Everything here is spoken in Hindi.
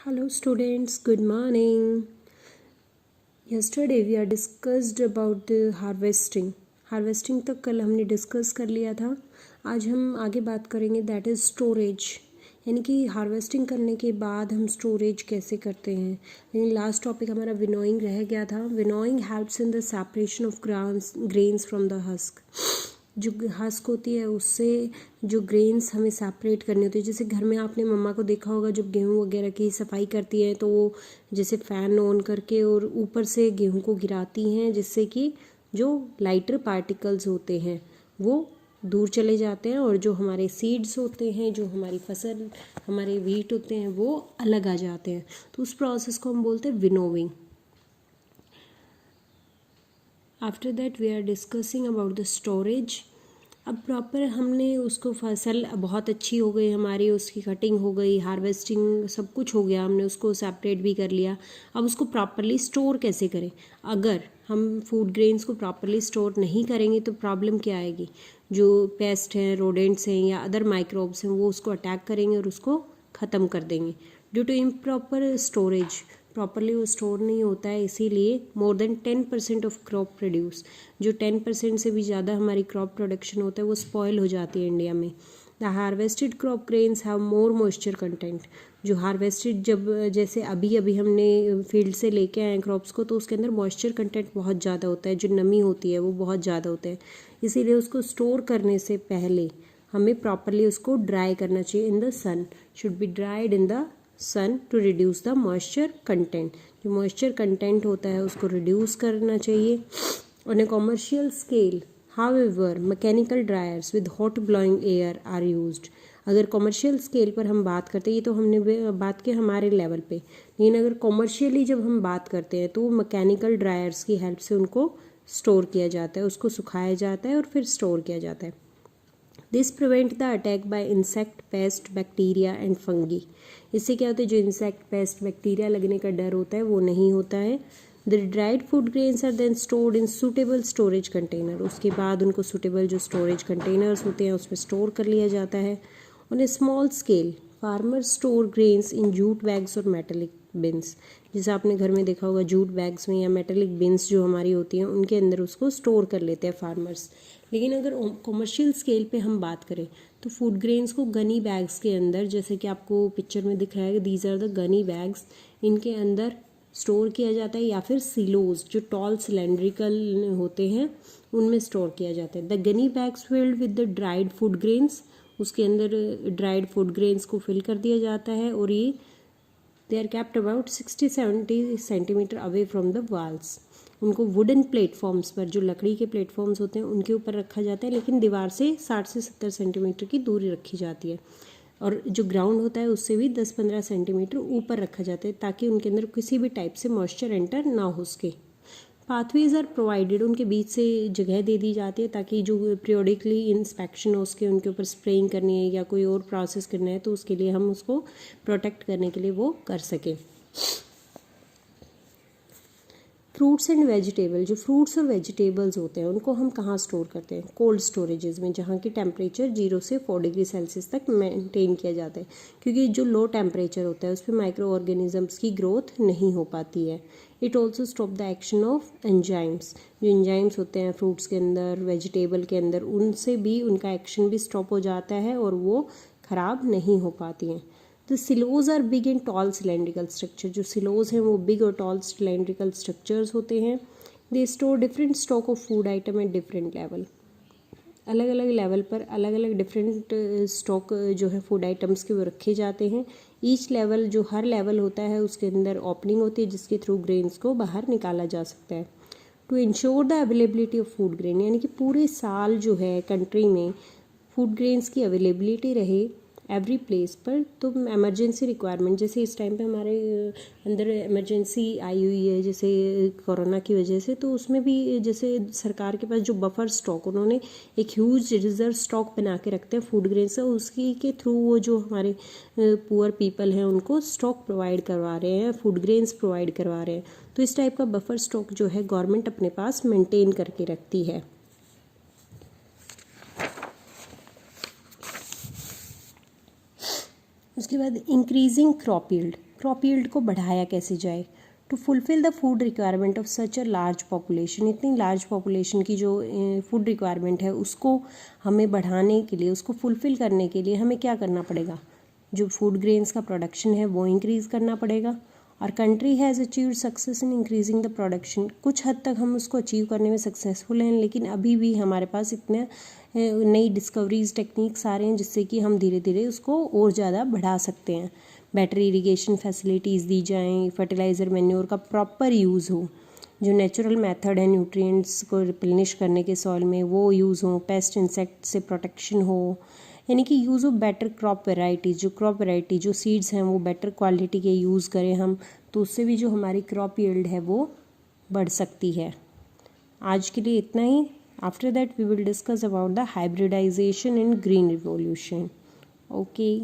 Hello students, good morning. Yesterday we are discussed about the harvesting. Harvesting तक कल हमने डिस्कस कर लिया था. आज हम आगे बात करेंगे दैट इज़ स्टोरेज, यानी कि हार्वेस्टिंग करने के बाद हम स्टोरेज कैसे करते हैं. यानी लास्ट टॉपिक हमारा विनोइंग रह गया था. Winnowing helps in the separation of grains from the husk. जो हस्क होती है उससे जो ग्रेन्स हमें सेपरेट करनी होती है. जैसे घर में आपने मम्मा को देखा होगा जब गेहूँ वगैरह की सफाई करती है तो वो जैसे फ़ैन ऑन करके और ऊपर से गेहूँ को गिराती हैं, जिससे कि जो लाइटर पार्टिकल्स होते हैं वो दूर चले जाते हैं और जो हमारे सीड्स होते हैं, जो हमारी फसल, हमारे वीट होते हैं, वो अलग आ जाते हैं. तो उस प्रोसेस को हम बोलते हैं winnowing. After that we are discussing about the storage. अब प्रॉपर हमने उसको फसल बहुत अच्छी हो गई हमारी, उसकी कटिंग हो गई, हार्वेस्टिंग सब कुछ हो गया, हमने उसको सेपरेट भी कर लिया. अब उसको प्रॉपरली स्टोर कैसे करें. अगर हम फूड ग्रेन्स को प्रॉपरली स्टोर नहीं करेंगे तो प्रॉब्लम क्या आएगी. जो पेस्ट हैं, रोडेंट्स हैं या अदर माइक्रोब्स हैं वो उसको अटैक करेंगे और उसको ख़त्म कर देंगे. Due to improper storage, properly वो स्टोर नहीं होता है, इसीलिए more than 10% of crop produce, जो 10% से भी ज़्यादा हमारी क्रॉप प्रोडक्शन होता है वो स्पॉयल हो जाती है इंडिया में. The harvested crop grains have more moisture content. जो हार्वेस्टेड जब जैसे अभी अभी हमने फील्ड से लेके आए क्रॉप्स को तो उसके अंदर मॉइस्चर कंटेंट बहुत ज़्यादा होता है, जो नमी होती है वो बहुत ज़्यादा होता है. इसीलिए उसको स्टोर करने से पहले हमें प्रॉपरली उसको ड्राई करना चाहिए in the sun. Should be dried in the sun to reduce the moisture content. जो मॉइस्चर कंटेंट होता है उसको रिड्यूस करना चाहिए. On a commercial scale however mechanical dryers with hot blowing air are used. अगर कॉमर्शियल स्केल पर हम बात करते हैं, ये तो हमने बात की हमारे लेवल पे, लेकिन अगर कॉमर्शियली जब हम बात करते हैं तो मैकेनिकल ड्रायर्स की हेल्प से उनको स्टोर किया जाता है, उसको सुखाया जाता है और फिर स्टोर किया जाता है. This prevent the attack by insect, paste, bacteria and fungi. इससे क्या होता है, जो इंसेक्ट, पेस्ट, बैक्टीरिया लगने का डर होता है वो नहीं होता है. The dried food grains are then stored in suitable storage container. उसके बाद उनको सूटेबल जो स्टोरेज कंटेनर्स होते हैं उसमें स्टोर कर लिया जाता है. On A small scale farmer store grains in jute bags और मेटेलिक बिन्स. जैसे आपने घर में देखा होगा जूट बैग्स में या मेटेलिक बिन्स जो हमारी होती हैं उनके अंदर उसको स्टोर कर लेते हैं फार्मर्स. लेकिन अगर कॉमर्शियल स्केल पे हम बात करें तो फूड ग्रेन्स को गनी बैग्स के अंदर, जैसे कि आपको पिक्चर में दिख रहा है, these are the gunny bags, इनके अंदर स्टोर किया जाता है, या फिर सिलोज जो टॉल सिलेंड्रिकल होते हैं उनमें स्टोर किया जाता है. The gunny bags filled with the dried food grains. उसके अंदर ड्राइड फूड ग्रेन्स को फिल कर दिया जाता है और ये they are kept about 60-70 centimetre away from the walls. उनको वुडन प्लेटफॉर्म्स पर, जो लकड़ी के प्लेटफॉर्म्स होते हैं उनके ऊपर रखा जाता है, लेकिन दीवार से 60 से 70 सेंटीमीटर की दूरी रखी जाती है. और जो ग्राउंड होता है उससे भी 10-15 सेंटीमीटर ऊपर रखा जाता है ताकि उनके अंदर किसी भी टाइप से मॉइस्चर एंटर ना हो सके. Pathways are provided. उनके बीच से जगह दे दी जाती है ताकि जो पीरियोडिकली इंस्पेक्शन हो उसके, उनके ऊपर स्प्रेइंग करनी है या कोई और प्रोसेस करना है तो उसके लिए हम उसको प्रोटेक्ट करने के लिए वो कर सकें. Fruits and vegetable. जो फ्रूट्स और वेजिटेबल्स होते हैं उनको हम कहाँ स्टोर करते हैं, कोल्ड स्टोरेजेस में, जहाँ की टेम्परेचर 0 से 4 डिग्री सेल्सियस तक मेंटेन किया जाता है. क्योंकि जो लो टेम्परेचर होता है उस पर माइक्रो ऑर्गेनिजम्स की ग्रोथ नहीं हो पाती है. It also stop the action of enzymes. जो एंजाइम्स होते हैं फ्रूट्स के अंदर, वेजिटेबल के अंदर, उनसे भी उनका एक्शन भी स्टॉप हो जाता है और वो ख़राब नहीं हो पाती हैं. The silos are big and tall cylindrical structure. जो सिलोज हैं वो बिग और टॉल सिलेंड्रिकल स्ट्रक्चर्स होते हैं. They store different stock of food item at different level. अलग अलग लेवल पर अलग अलग डिफरेंट स्टॉक जो है फूड आइटम्स के वो रखे जाते हैं. ईच लेवल, जो हर लेवल होता है उसके अंदर ओपनिंग होती है जिसके थ्रू ग्रेन्स को बाहर निकाला जा सकता है. To ensure the availability of food grain, यानी कि पूरे साल जो है कंट्री में फूड ग्रेन्स की अवेलेबिलिटी रहे एवरी प्लेस पर. तो एमरजेंसी रिक्वायरमेंट, जैसे इस टाइम पे हमारे अंदर इमरजेंसी आई हुई है जैसे कोरोना की वजह से, तो उसमें भी जैसे सरकार के पास जो बफर स्टॉक, उन्होंने एक ह्यूज रिजर्व स्टॉक बना के रखते हैं फूड ग्रेन से, उसकी के थ्रू वो जो हमारे पुअर पीपल हैं उनको स्टॉक प्रोवाइड करवा रहे हैं, फूड ग्रेन्स प्रोवाइड करवा रहे हैं. तो इस टाइप का बफर स्टॉक जो है गवर्नमेंट अपने पास मेंटेन करके रखती है. उसके बाद increasing crop yield. Crop yield को बढ़ाया कैसे जाए। To fulfil the food requirement of such a large population, इतनी लार्ज पॉपुलेशन की जो फूड रिक्वायरमेंट है उसको हमें बढ़ाने के लिए, उसको फुलफ़िल करने के लिए हमें क्या करना पड़ेगा, जो फूड ग्रेन्स का प्रोडक्शन है वो इंक्रीज़ करना पड़ेगा। और country has achieved success in increasing the production, कुछ हद तक हम उसको अचीव करने में सक्सेसफुल हैं, लेकिन अभी भी हमारे पास इतने नई डिस्कवरीज टेक्निक्स आ रहे हैं जिससे कि हम धीरे धीरे उसको और ज़्यादा बढ़ा सकते हैं। बेटर इरिगेशन फैसिलिटीज़ दी जाएँ, फर्टिलाइज़र मैन्योर का प्रॉपर यूज़ हो, जो नेचुरल मेथड है न्यूट्रिएंट्स को रिप्लेनिश करने के सॉइल में वो यूज़ हो, पेस्ट इंसेक्ट से प्रोटेक्शन हो, यानी कि use of better crop varieties, जो क्रॉप वेराइटी जो सीड्स हैं वो बेटर क्वालिटी के यूज़ करें हम, तो उससे भी जो हमारी क्रॉप यील्ड है वो बढ़ सकती है। आज के लिए इतना ही। After that we will discuss about the hybridisation in Green Revolution. Okay.